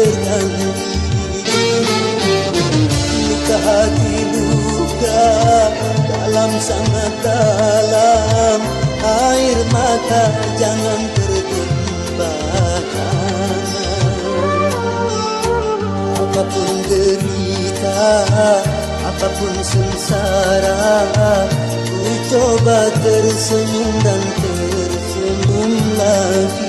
berganti. Luka hati luka dalam sangat dalam, air mata jangan tertumpahkan. Apapun derita, apapun sengsara, ku coba tersenyum dan tersenyum lagi.